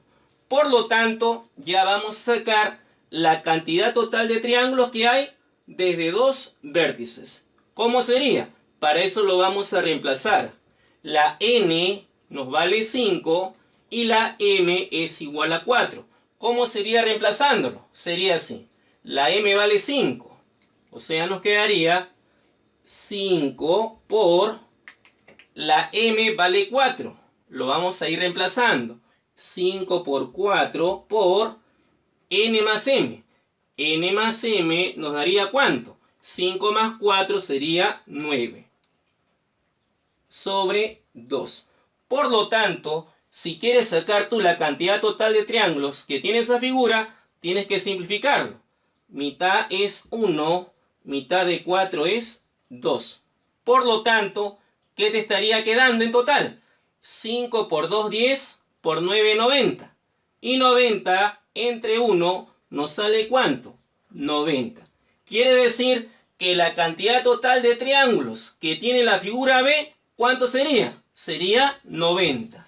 Por lo tanto, ya vamos a sacar la cantidad total de triángulos que hay desde dos vértices. ¿Cómo sería? Para eso lo vamos a reemplazar. La n nos vale 5 y la m es igual a 4. ¿Cómo sería reemplazándolo? Sería así. La m vale 5. O sea, nos quedaría 5 por la m vale 4. Lo vamos a ir reemplazando. 5 por 4 por n más m. N más m nos daría ¿cuánto? 5 más 4 sería 9. Sobre 2. Por lo tanto, si quieres sacar tú la cantidad total de triángulos que tiene esa figura, tienes que simplificarlo. Mitad es 1, mitad de 4 es 2. Por lo tanto, ¿qué te estaría quedando en total? 5 por 2, 10, por 9, 90. Y 90 entre 1 nos sale ¿cuánto? 90. Quiere decir que la cantidad total de triángulos que tiene la figura B, ¿cuánto sería? Sería 90.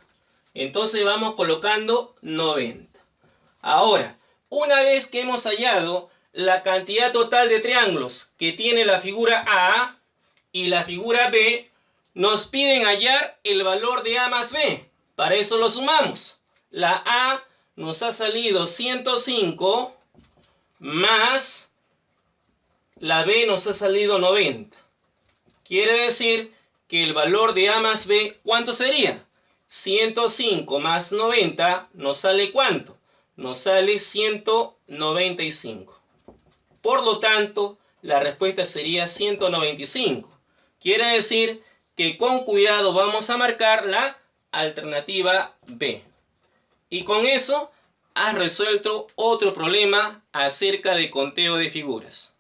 Entonces vamos colocando 90. Ahora, una vez que hemos hallado la cantidad total de triángulos que tiene la figura A y la figura B, nos piden hallar el valor de A más B. Para eso lo sumamos. La A nos ha salido 105 más la B nos ha salido 90. Quiere decir que el valor de A más B, ¿cuánto sería? 105 más 90 nos sale ¿cuánto? Nos sale 195. Por lo tanto, la respuesta sería 195. Quiere decir que con cuidado vamos a marcar la alternativa B. Y con eso has resuelto otro problema acerca de conteo de figuras.